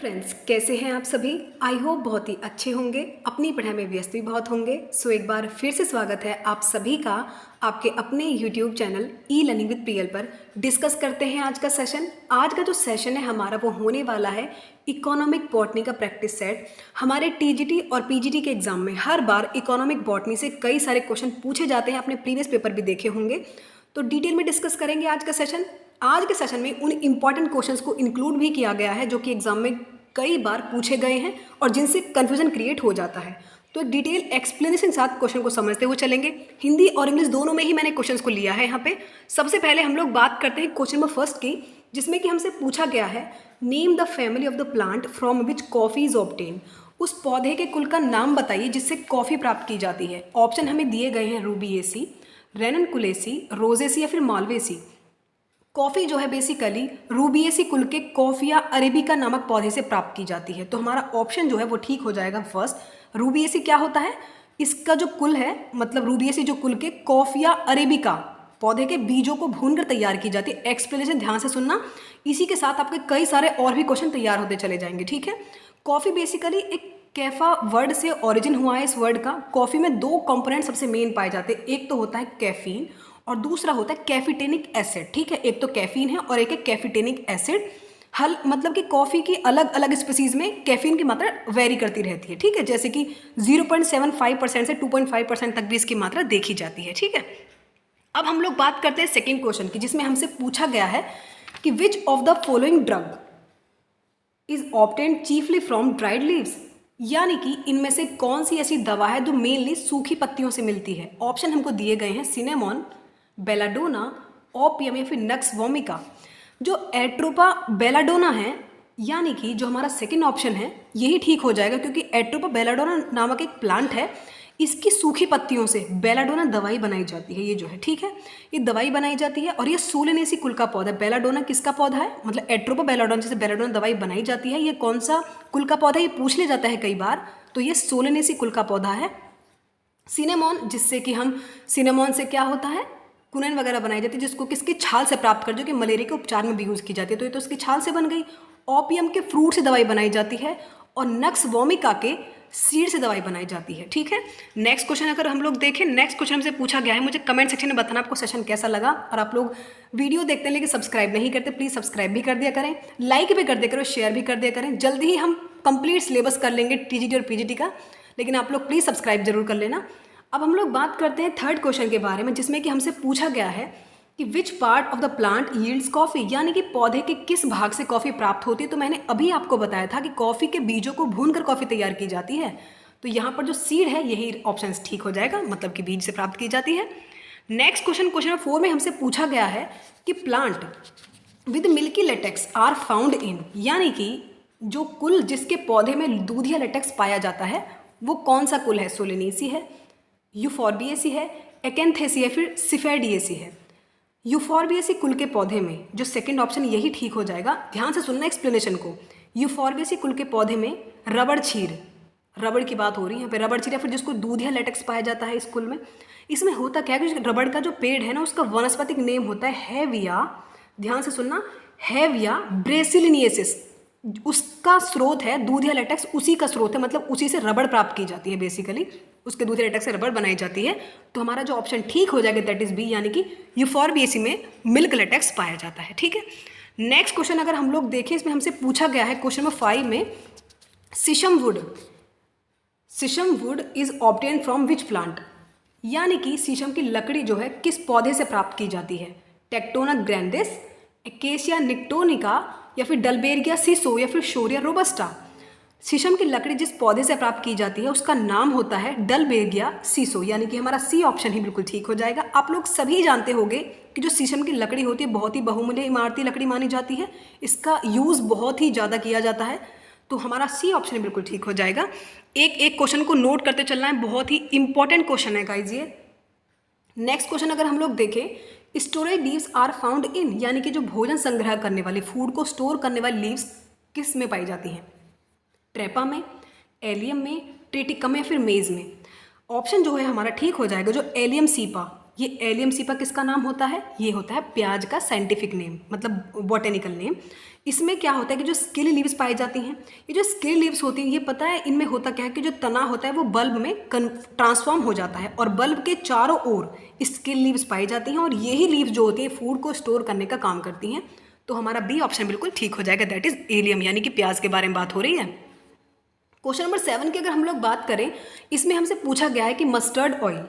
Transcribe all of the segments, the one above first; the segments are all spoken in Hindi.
फ्रेंड्स, कैसे हैं आप सभी। आई होप बहुत ही अच्छे होंगे, अपनी पढ़ाई में व्यस्त भी बहुत होंगे। सो एक बार फिर से स्वागत है आप सभी का आपके अपने YouTube channel e learning with Priyal पर। डिस्कस करते हैं आज का सेशन। आज का जो सेशन है हमारा वो होने वाला है इकोनॉमिक बॉटनी का प्रैक्टिस सेट। हमारे टीजीटी और पीजीटी के एग्जाम में हर बार इकोनॉमिक बॉटनी से कई सारे क्वेश्चन पूछे जाते हैं, आपने प्रीवियस पेपर भी देखे होंगे। तो डिटेल में डिस्कस करेंगे आज का सेशन। आज के सेशन में उन इंपॉर्टेंट क्वेश्चंस को इंक्लूड भी किया गया है जो कि एग्जाम में कई बार पूछे गए हैं और जिनसे कन्फ्यूजन क्रिएट हो जाता है। तो डिटेल एक्सप्लेनेशन के साथ क्वेश्चन को समझते हुए चलेंगे। हिंदी और इंग्लिश दोनों में ही मैंने क्वेश्चंस को लिया है यहाँ पे। सबसे पहले हम लोग बात करते हैं क्वेश्चन नंबर फर्स्ट की, जिसमें कि हमसे पूछा गया है name the family of the plant from which coffee is obtain. उस पौधे के कुल का नाम बताइए जिससे कॉफ़ी प्राप्त की जाती है। ऑप्शन हमें दिए गए हैं रूबिएसी, रेननकुलेसी, रोजेसी या फिर मालवेसी। कॉफ़ी जो है बेसिकली रूबिएसी कुल के कॉफिया अरेबिका नामक पौधे से प्राप्त की जाती है। तो हमारा ऑप्शन जो है वो ठीक हो जाएगा फर्स्ट। रूबिएसी क्या होता है, इसका जो कुल है मतलब रूबिएसी जो कुल के कॉफिया अरेबिका पौधे के बीजों को भूनकर तैयार की जाती है। एक्सप्लेनेशन ध्यान से सुनना, इसी के साथ आपके कई सारे और भी क्वेश्चन तैयार होते चले जाएंगे, ठीक है। कॉफ़ी बेसिकली एक कैफा वर्ड से ओरिजिन हुआ है इस वर्ड का। कॉफ़ी में दो कंपोनेंट सबसे मेन पाए जाते हैं, एक तो होता है कैफीन और दूसरा होता है कैफिटेनिक एसिड, ठीक है। एक तो कैफीन है और एक है कैफिटेनिक एसिड। हल मतलब कि कॉफ़ी की अलग अलग स्पीसीज़ में कैफीन की मात्रा वेरी करती रहती है, ठीक है। जैसे कि 0.75% से 2.5% तक भी इसकी मात्रा देखी जाती है, ठीक है। अब हम लोग बात करते हैं सेकेंड क्वेश्चन की, जिसमें हमसे पूछा गया है कि विच of the following drug is obtained chiefly from dried leaves. यानी कि इनमें से कौन सी ऐसी दवा है जो मेनली सूखी पत्तियों से मिलती है। ऑप्शन हमको दिए गए हैं सिनेमॉन, बेलाडोना, ओपियम या फिर नक्स वोमिका। जो एट्रोपा बेलाडोना है यानी कि जो हमारा सेकंड ऑप्शन है यही ठीक हो जाएगा, क्योंकि एट्रोपा बेलाडोना नामक एक प्लांट है, इसकी सूखी पत्तियों से बेलाडोना दवाई बनाई जाती है। ये जो है ठीक है, ये दवाई बनाई जाती है और ये सोलेनेसी कुल का पौधा है। बेलाडोना किसका पौधा है, मतलब एट्रोपा बेलाडोना जैसे बेलाडोना दवाई बनाई जाती है, ये कौन सा कुल का पौधा है ये पूछ ले जाता है कई बार। तो ये सोलेनेसी कुल का पौधा है। सिनेमॉन, जिससे कि हम सिनेमॉन से क्या होता है कुनैन वगैरह बनाई जाती है, जिसको किसकी छाल से प्राप्त कर, जो कि मलेरिया के उपचार में भी यूज़ की जाती है। तो ये तो उसकी छाल से बन गई। ओपियम के फ्रूट से दवाई बनाई जाती है और नक्स वोमिका के सीड से दवाई बनाई जाती है, ठीक है। नेक्स्ट क्वेश्चन अगर हम लोग देखें, नेक्स्ट क्वेश्चन हमसे पूछा गया है, मुझे कमेंट सेक्शन में बताना आपको सेशन कैसा लगा। और आप लोग वीडियो देखते हैं लेकिन सब्सक्राइब नहीं करते, प्लीज़ सब्सक्राइब भी कर दिया करें, लाइक भी कर दिया करो, शेयर भी कर दिया करें। जल्दी ही हम कंप्लीट सिलेबस कर लेंगे टीजीटी और पीजीटी का, लेकिन आप लोग प्लीज़ सब्सक्राइब जरूर कर लेना। अब हम लोग बात करते हैं थर्ड क्वेश्चन के बारे में, जिसमें कि हमसे पूछा गया है कि विच part of the plant yields coffee. यानी कि पौधे के किस भाग से कॉफ़ी प्राप्त होती है। तो मैंने अभी आपको बताया था कि कॉफ़ी के बीजों को भूनकर कॉफ़ी तैयार की जाती है। तो यहाँ पर जो सीड है यही ऑप्शन ठीक हो जाएगा, मतलब कि बीज से प्राप्त की जाती है। नेक्स्ट क्वेश्चन, क्वेश्चन नंबर 4 में हमसे पूछा गया है कि plant with milky latex are found in. यानी कि जो कुल जिसके पौधे में दूधिया लेटेक्स पाया जाता है वो कौन सा कुल है। सोलेनेसी है, यूफॉर्बिएसी है, एकेंथेसी है, फिर सिफेडिएसी है। यूफॉर्बिएसी कुल के पौधे में जो सेकंड ऑप्शन यही ठीक हो जाएगा। ध्यान से सुनना एक्सप्लेनेशन को। यूफॉर्बिएसी कुल के पौधे में रबड़ क्षीर, रबड़ की बात हो रही है यहाँ पे, रबड़ क्षीर या फिर जिसको दूधिया लेटेक्स पाया जाता है इस कुल में। इसमें होता क्या है कि रबड़ का जो पेड़ है ना उसका वनस्पतिक नेम होता है हेविया, ध्यान से सुनना, हेविया ब्रेसिलिनियसिस। उसका स्रोत है दूधिया लेटेक्स, उसी का स्रोत है, मतलब उसी से रबड़ प्राप्त की जाती है। बेसिकली उसके दूधिया लेटेक्स से रबड़ बनाई जाती है। तो हमारा जो ऑप्शन ठीक हो जाएगा दैट इज बी, यानी कि यूफॉर्बिएसी में मिल्क लेटेक्स पाया जाता है, ठीक है। नेक्स्ट क्वेश्चन अगर हम लोग देखें, इसमें हमसे पूछा गया है क्वेश्चन नंबर 5 में caesium would, caesium would is obtain from which plant. यानी कि शीशम की लकड़ी जो है किस पौधे से प्राप्त की जाती है। टेक्टोना ग्रैंडिस, एकेशिया निक्टोनिका या फिर डलबेरिया सिसो या फिर शोरिया रोबस्टा। शीशम की लकड़ी जिस पौधे से प्राप्त की जाती है उसका नाम होता है डलबेरिया सिसो, यानी कि हमारा सी ऑप्शन ही बिल्कुल ठीक हो जाएगा। आप लोग सभी जानते होंगे कि जो शीशम की लकड़ी होती है बहुत ही बहुमूल्य इमारती लकड़ी मानी जाती है, इसका यूज़ बहुत ही ज़्यादा किया जाता है। तो हमारा सी ऑप्शन बिल्कुल ठीक हो जाएगा। एक एक क्वेश्चन को नोट करते चलना है, बहुत ही इंपॉर्टेंट क्वेश्चन है गाइज ये। नेक्स्ट क्वेश्चन अगर हम लोग देखें, storage leaves are found in. यानी कि जो भोजन संग्रह करने वाली, फूड को स्टोर करने वाली लीव्स किस में पाई जाती हैं। ट्रेपा में, एलियम में, ट्रिटिकम में या फिर मेज में। ऑप्शन जो है हमारा ठीक हो जाएगा जो एलियम सीपा, ये एलियम सीपा किसका नाम होता है? ये होता है प्याज का साइंटिफिक नेम, मतलब बॉटेनिकल नेम। इसमें क्या होता है कि जो स्किल लीव्स पाई जाती हैं, ये जो स्किल लीव्स होती हैं, ये पता है इनमें होता क्या है कि जो तना होता है वो बल्ब में ट्रांसफॉर्म हो जाता है और बल्ब के चारों ओर स्किल लीव्स पाई जाती हैं और यही लीव्स जो होती है फूड को स्टोर करने का काम करती हैं। तो हमारा बी ऑप्शन बिल्कुल ठीक हो जाएगा, दैट इज एलियम, यानी कि प्याज के बारे में बात हो रही है। क्वेश्चन नंबर 7 की अगर हम लोग बात करें, इसमें हमसे पूछा गया है कि mustard oil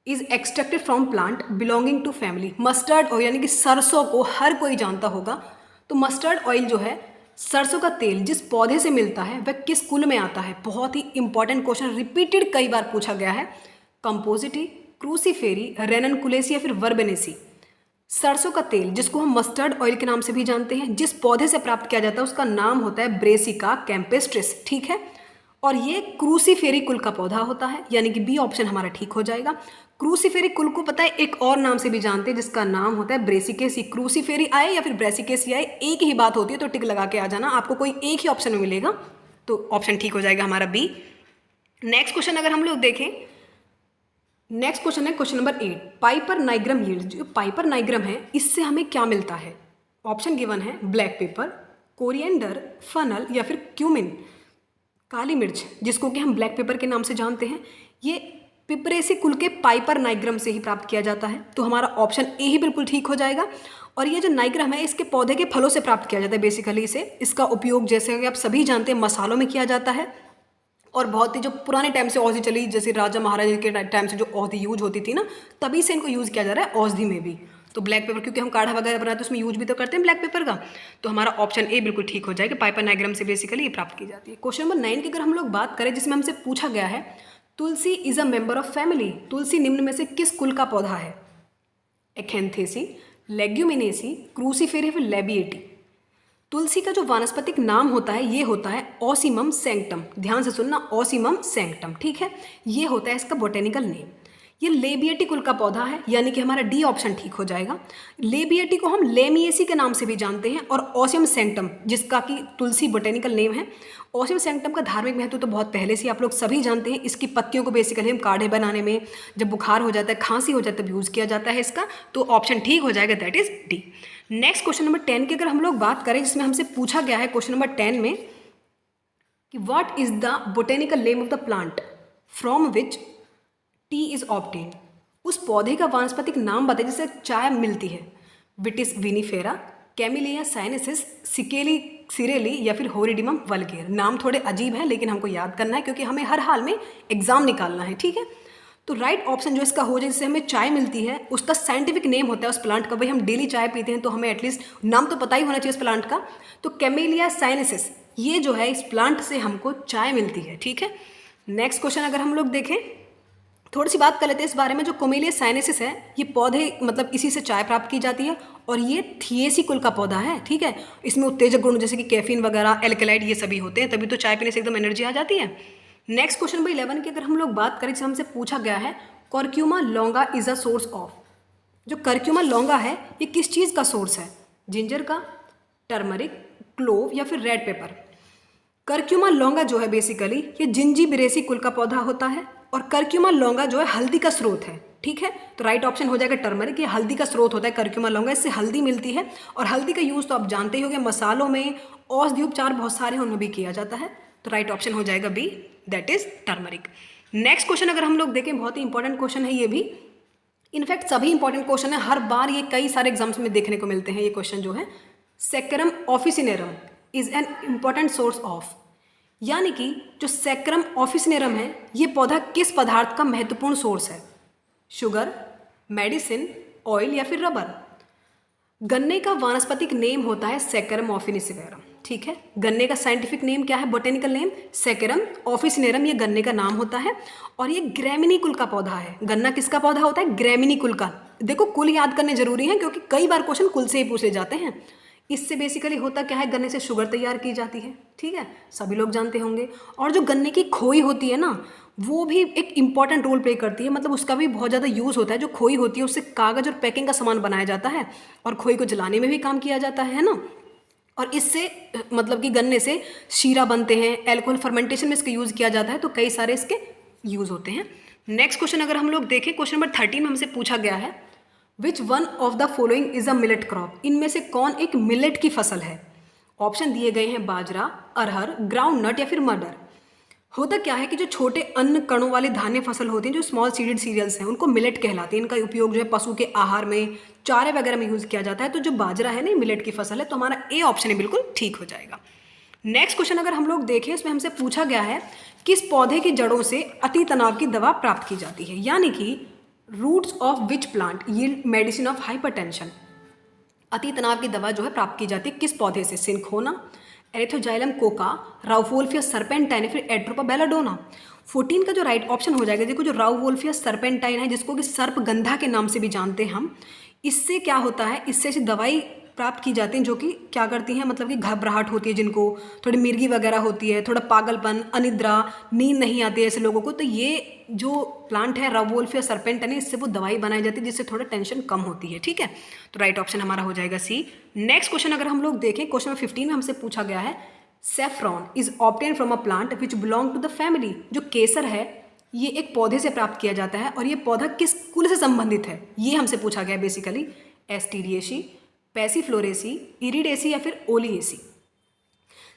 is extracted from plant belonging to family. Mustard oil यानी कि सरसों को हर कोई जानता होगा। तो मस्टर्ड ऑयल जो है, सरसों का तेल जिस पौधे से मिलता है वह किस कुल में आता है? बहुत ही इंपॉर्टेंट क्वेश्चन, रिपीटेड कई बार पूछा गया है। कंपोजिटी, क्रूसीफेरी, रेननकुलेसी या फिर वर्बेनेसी। सरसों का तेल जिसको हम मस्टर्ड ऑयल के नाम से भी जानते हैं, जिस पौधे से प्राप्त किया जाता है उसका नाम होता है ब्रेसिका कैम्पेस्ट्रिस, ठीक है। और ये क्रूसीफेरी कुल का पौधा होता है, यानी कि बी ऑप्शन हमारा ठीक हो जाएगा। क्रूसीफेरी कुल को पता है एक और नाम से भी जानते हैं जिसका नाम होता है ब्रेसिकेसी। क्रूसीफेरी आए या फिर ब्रेसिकेसी आए, एक ही बात होती है, तो टिक लगा के आ जाना, आपको कोई एक ही ऑप्शन में मिलेगा, तो ऑप्शन ठीक हो जाएगा हमारा बी। नेक्स्ट क्वेश्चन अगर हम लोग देखें, नेक्स्ट क्वेश्चन है question number 8, Piper nigrum yield. जो पाइपर नाइग्रम है इससे हमें क्या मिलता है? ऑप्शन गिवन है ब्लैक पेपर, कोरिएंडर, फनल या फिर क्यूमिन। काली मिर्च जिसको कि हम ब्लैक पेपर के नाम से जानते हैं, ये पिपरेसी कुल के पाइपर नाइग्रम से ही प्राप्त किया जाता है, तो हमारा ऑप्शन ए ही बिल्कुल ठीक हो जाएगा। और ये जो नाइग्रम है इसके पौधे के फलों से प्राप्त किया जाता है बेसिकली इसे। इसका उपयोग जैसे कि आप सभी जानते हैं मसालों में किया जाता है, और बहुत ही जो पुराने टाइम से औषधि चली, जैसे राजा महाराजा के टाइम से जो औषधि यूज होती थी ना, तभी से इनको यूज़ किया जा रहा है औषधि में भी। तो ब्लैक पेपर, क्योंकि हम काढ़ा वगैरह बनाते हैं उसमें यूज भी तो करते हैं ब्लैक पेपर का, तो हमारा ऑप्शन ए बिल्कुल ठीक हो जाएगा, पाइपर नाइग्रम से बेसिकली ये प्राप्त की जाती है। क्वेश्चन नंबर 9 की अगर हम लोग बात करें, जिसमें हमसे पूछा गया है tulsi is a member of family. तुलसी निम्न में से किस कुल का पौधा है? एक्थेंथेसी, लेग्यूमिनेसी, क्रूसीफेरी या फिर लेबिएटी। तुलसी का जो वानस्पतिक नाम होता है ये होता है ओसिमम सैंक्टम। ध्यान से सुनना, ओसिमम सैंक्टम, ठीक है, ये होता है इसका बोटेनिकल नेम। ये लेबिएटी कुल का पौधा है, यानी कि हमारा डी ऑप्शन ठीक हो जाएगा। लेबिएटी को हम लेमिएसी के नाम से भी जानते हैं, और ओसियम सैंक्टम जिसका कि तुलसी बोटेनिकल नेम है। ओसियम सैंक्टम का धार्मिक महत्व तो बहुत पहले से आप लोग सभी जानते हैं। इसकी पत्तियों को बेसिकली हम काढ़े बनाने में, जब बुखार हो जाता है, खांसी हो जाता है, तब यूज़ किया जाता है इसका, तो ऑप्शन ठीक हो जाएगा, that is D. Next question number 10 की अगर हम लोग बात करें, जिसमें हमसे पूछा गया है क्वेश्चन नंबर 10 में कि what is the botanical name of the plant from which T is obtained. उस पौधे का वानस्पतिक नाम बताइए जिससे चाय मिलती है। विटिस विनिफेरा, कैमिलिया साइनेसिस, सिकेली सिरेली या फिर होरिडिमम वल्गेर। नाम थोड़े अजीब हैं लेकिन हमको याद करना है क्योंकि हमें हर हाल में एग्जाम निकालना है, ठीक है। तो राइट ऑप्शन जो इसका हो जाए, जिससे हमें चाय मिलती है, उसका साइंटिफिक नेम होता है उस प्लांट का। भाई हम डेली चाय पीते हैं तो हमें एटलीस्ट नाम तो पता ही होना चाहिए उस प्लांट का। तो कैमेलिया साइनेसिस ये जो है इस प्लांट से हमको चाय मिलती है, ठीक है। नेक्स्ट क्वेश्चन अगर हम लोग देखें, थोड़ी सी बात कर लेते हैं इस बारे में। जो कोमेलिया साइनेसिस है ये पौधे मतलब इसी से चाय प्राप्त की जाती है, और ये थिएसी कुल का पौधा है, ठीक है। इसमें उत्तेजक गुण जैसे कि कैफीन वगैरह, एल्केलाइड, ये सभी होते हैं, तभी तो चाय पीने से एकदम एनर्जी आ जाती है। नेक्स्ट क्वेश्चन नंबर 11 की अगर हम लोग बात करें, जिससे हमसे पूछा गया है Curcuma लॉन्गा is a source of. जो कर्क्यूमा लॉन्गा है ये किस चीज़ का सोर्स है? जिंजर का, टर्मरिक, क्लोव या फिर रेड पेपर। कर्क्यूमा लॉन्गा जो है बेसिकली ये जिंजीबिरेसी कुल का पौधा होता है, और कर्क्यूमा लॉन्गा जो है हल्दी का स्रोत है, ठीक है। तो राइट ऑप्शन हो जाएगा टर्मरिक। ये हल्दी का स्रोत होता है कर्क्यूमा लॉन्गा, इससे हल्दी मिलती है, और हल्दी का यूज़ तो आप जानते ही होंगे, मसालों में, औषधि उपचार बहुत सारे हैं उनमें भी किया जाता है। तो राइट ऑप्शन हो जाएगा B, that is turmeric. Next question अगर हम लोग देखें, बहुत ही इंपॉर्टेंट क्वेश्चन है ये भी। इनफैक्ट सभी इंपॉर्टेंट क्वेश्चन है, हर बार ये कई सारे एग्जाम्स में देखने को मिलते हैं ये क्वेश्चन जो है। Sacrum officinarum is an important source of, यानी कि जो सेक्रम ऑफिसिनेरम है ये पौधा किस पदार्थ का महत्वपूर्ण सोर्स है? शुगर, मेडिसिन, ऑयल या फिर रबर। गन्ने का वानस्पतिक नेम होता है सेक्रम ऑफिसिनेरम, ठीक है। गन्ने का साइंटिफिक नेम क्या है, बोटेनिकल नेम? सेक्रम ऑफिसिनेरम, ये गन्ने का नाम होता है, और ये ग्रैमिनी कुल का पौधा है। गन्ना किसका पौधा होता है? ग्रैमिनी कुल का। देखो कुल याद करने जरूरी है क्योंकि कई बार क्वेश्चन कुल से ही पूछे जाते हैं। इससे बेसिकली होता क्या है, गन्ने से शुगर तैयार की जाती है, ठीक है, सभी लोग जानते होंगे। और जो गन्ने की खोई होती है ना, वो भी एक इंपॉर्टेंट रोल प्ले करती है, मतलब उसका भी बहुत ज़्यादा यूज़ होता है। जो खोई होती है उससे कागज़ और पैकिंग का सामान बनाया जाता है, और खोई को जलाने में भी काम किया जाता है ना। और इससे मतलब कि गन्ने से शीरा बनते हैं, एल्कोहल फर्मेंटेशन में इसका यूज़ किया जाता है, तो कई सारे इसके यूज़ होते हैं। नेक्स्ट क्वेश्चन अगर हम लोग देखें, क्वेश्चन नंबर 13 में हमसे पूछा गया है which one of the following is a millet crop, इनमें से कौन एक मिलेट की फसल है। ऑप्शन दिए गए हैं बाजरा, अरहर, ग्राउंड नट या फिर मटर। होता क्या है कि जो छोटे अन्न कणों वाले धान्य फसल होते हैं, जो स्मॉल सीडेड सीरियल्स हैं, उनको मिलेट कहलाते हैं। इनका उपयोग जो है पशु के आहार में, चारे वगैरह में यूज़ किया जाता है। तो जो बाजरा है ना, मिलेट की फसल है, तो हमारा ए ऑप्शन है बिल्कुल ठीक हो जाएगा। नेक्स्ट क्वेश्चन अगर हम लोग देखें, इसमें हमसे पूछा गया है किस पौधे की जड़ों से अति तनाव की दवा प्राप्त की जाती है, यानी कि roots of which plant yield medicine of hypertension. अति तनाव की दवा जो है प्राप्त की जाती है किस पौधे से, सिंखोना, एरिथ्रोजाइलम कोका, राउवोल्फिया सर्पेंटाइन, फिर एट्रोपा बेलाडोना। 14 का जो राइट ऑप्शन हो जाएगा, देखो जो राउवोल्फिया सर्पेंटाइन है, जिसको कि सर्पगंधा के नाम से भी जानते हैं हम, इससे क्या होता है, इससे ऐसी दवाई प्राप्त की जाती हैं जो कि क्या करती हैं, मतलब कि घबराहट होती है, जिनको थोड़ी मिर्गी वगैरह होती है, थोड़ा पागलपन, अनिद्रा, नींद नहीं आती है ऐसे लोगों को, तो ये जो प्लांट है राउवोल्फिया सर्पेंटाइन, इससे वो दवाई बनाई जाती है जिससे थोड़ा टेंशन कम होती है। ठीक है, तो राइट ऑप्शन हमारा हो जाएगा सी। नेक्स्ट क्वेश्चन अगर हम लोग देखें, क्वेश्चन नंबर 15 में हमसे पूछा गया है saffron is obtain from a plant which belong to the family. जो केसर है ये एक पौधे से प्राप्त किया जाता है, और ये पौधा किस कुल से संबंधित है, ये हमसे पूछा गया है बेसिकली। एस्टीरिएसी, पैसीफ्लोरेसी, इरिडेसी या फिर ओलिएसी।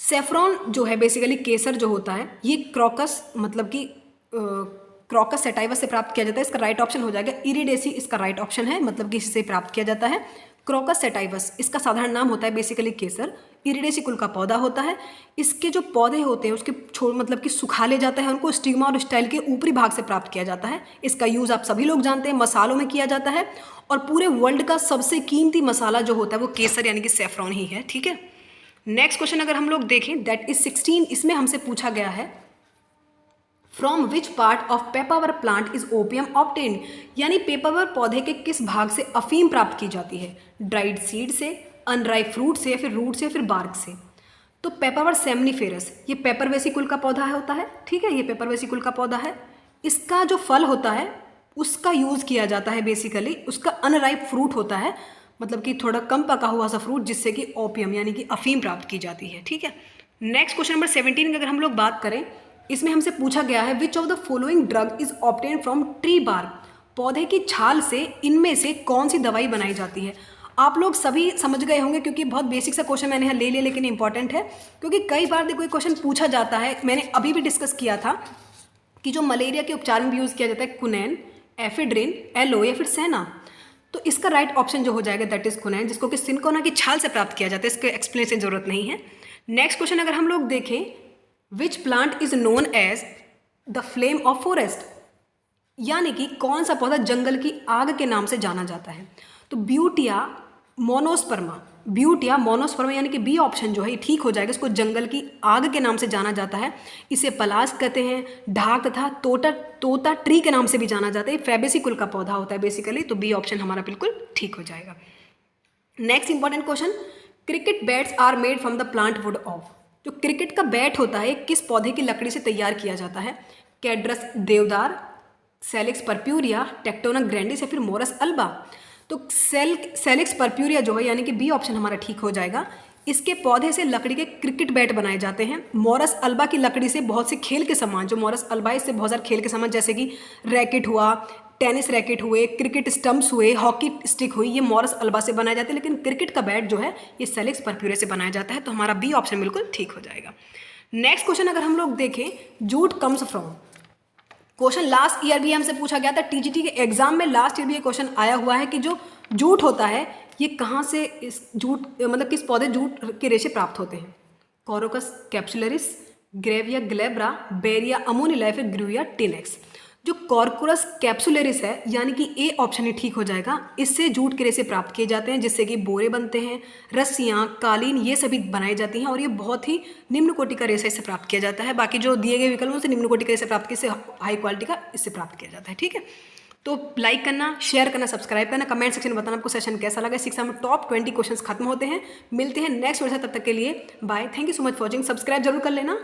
सेफ्रॉन जो है बेसिकली केसर जो होता है, ये क्रॉकस मतलब कि क्रॉकस सेटाइवस से प्राप्त किया जाता है। इसका राइट ऑप्शन हो जाएगा इरिडेसी, इसका राइट ऑप्शन है, मतलब कि इससे प्राप्त किया जाता है। क्रॉकस सेटाइवस इसका साधारण नाम होता है बेसिकली केसर। इरिडेसी कुल का पौधा होता है। इसके जो पौधे होते हैं उसके छोड़ मतलब कि सुखा ले जाता है, उनको स्टिग्मा और स्टाइल के ऊपरी भाग से प्राप्त किया जाता है। इसका यूज़ आप सभी लोग जानते हैं, मसालों में किया जाता है, और पूरे वर्ल्ड का सबसे कीमती मसाला जो होता है वो केसर यानी कि सेफ्रॉन ही है। ठीक है, नेक्स्ट क्वेश्चन अगर हम लोग देखें, दैट इज 16, इसमें हमसे पूछा गया है from which part of papaver plant is opium obtained, यानी पेपावर पौधे के किस भाग से अफीम प्राप्त की जाती है। ड्राइड सीड से, अनराइप फ्रूट से, या फिर रूट से, या फिर बार्क से। तो पेपावर सेमनीफेरस ये पेपरवेसी कुल का पौधा होता है। ठीक है, ये पेपरवेसी कुल का पौधा है। इसका जो फल होता है उसका यूज़ किया जाता है बेसिकली, उसका अनराइप फ्रूट होता है, मतलब कि थोड़ा कम पका हुआ सा फ्रूट, जिससे कि ओपियम यानी कि अफीम प्राप्त की जाती है। ठीक है, नेक्स्ट क्वेश्चन नंबर 17 की अगर हम लोग बात करें, इसमें हमसे पूछा गया है which of the following drug is obtain from tree bark, पौधे की छाल से इनमें से कौन सी दवाई बनाई जाती है। आप लोग सभी समझ गए होंगे क्योंकि बहुत बेसिक सा क्वेश्चन मैंने यहाँ ले लिया, लेकिन इंपॉर्टेंट है क्योंकि कई बार कोई क्वेश्चन पूछा जाता है। मैंने अभी भी डिस्कस किया था कि जो मलेरिया के उपचार में भी यूज़ किया जाता है कुनैन, एफिड्रिन, एलो या फिर सेना। तो इसका राइट ऑप्शन जो हो जाएगा दैट इज कुनैन, जिसको कि सिनकोना की छाल से प्राप्त किया जाता है। इसके एक्सप्लेनेशन की जरूरत नहीं है। नेक्स्ट क्वेश्चन अगर हम लोग देखें, which plant is known as the flame of forest, यानी कि कौन सा पौधा जंगल की आग के नाम से जाना जाता है। तो ब्यूटिया मोनोस्पर्मा, ब्यूटिया मोनोस्पर्मा यानी कि बी ऑप्शन जो है ठीक हो जाएगा। इसको जंगल की आग के नाम से जाना जाता है। इसे पलाश कहते हैं, ढाक तथा तोता ट्री के नाम से भी जाना जाता है। फैबेसी कुल का पौधा होता है बेसिकली, तो बी ऑप्शन हमारा बिल्कुल ठीक हो जाएगा। Next important question, cricket bats are made from the plant wood of, जो क्रिकेट का बैट होता है किस पौधे की लकड़ी से तैयार किया जाता है। कैड्रस देवदार, सेलिक्स परप्यूरिया, टेक्टोना ग्रैंडिस या फिर मोरस अल्बा। तो सेलिक्स परप्यूरिया जो है यानी कि बी ऑप्शन हमारा ठीक हो जाएगा। इसके पौधे से लकड़ी के क्रिकेट बैट बनाए जाते हैं। मोरस अल्बा की लकड़ी से बहुत से खेल के सामान, जो मोरस अल्बा इससे बहुत सारे खेल के सामान जैसे कि रैकेट हुआ, टेनिस रैकेट हुए, क्रिकेट स्टंप्स हुए, हॉकी स्टिक हुई, ये मोरस अल्बा से बनाए जाते हैं। लेकिन क्रिकेट का बैट जो है ये सेलिक्स परप्यूरिया से बनाया जाता है। तो हमारा बी ऑप्शन बिल्कुल ठीक हो जाएगा। नेक्स्ट क्वेश्चन अगर हम लोग देखें, jute comes from, question last year भी हमसे पूछा गया था। टीजीटी के एग्जाम में लास्ट ईयर भी ये क्वेश्चन आया हुआ है कि जो जूट होता है ये कहाँ से, इस जूट मतलब किस पौधे जूट के रेशे प्राप्त होते हैं। कोरोकस कैप्सुलरिस, ग्रेविया ग्लेब्रा, बेरिया अमोनिला या फिर ग्रूविया टिनेक्स। जो कॉर्कोरस कैप्सुलरिस है यानी कि ए ऑप्शन ही ठीक हो जाएगा। इससे जूट के रेशे प्राप्त किए जाते हैं, जिससे कि बोरे बनते हैं, रस्सियाँ, कालीन ये सभी बनाई जाती हैं, और ये बहुत ही निम्न कोटि का रेशा इससे प्राप्त किया जाता है। बाकी जो दिए गए विकल्पों से निम्न कोटि का रेशा प्राप्त, इससे हाई क्वालिटी का इससे प्राप्त किया जाता है। ठीक है, तो लाइक करना, शेयर करना, सब्सक्राइब करना, कमेंट सेक्शन में बताना आपको सेशन कैसा लगा। शिक्षा में टॉप 20 क्वेश्चन खत्म होते हैं। मिलते हैं नेक्स्ट वीडियो से, तब तक के लिए bye. Thank you so much for watching. Subscribe जरूर कर लेना।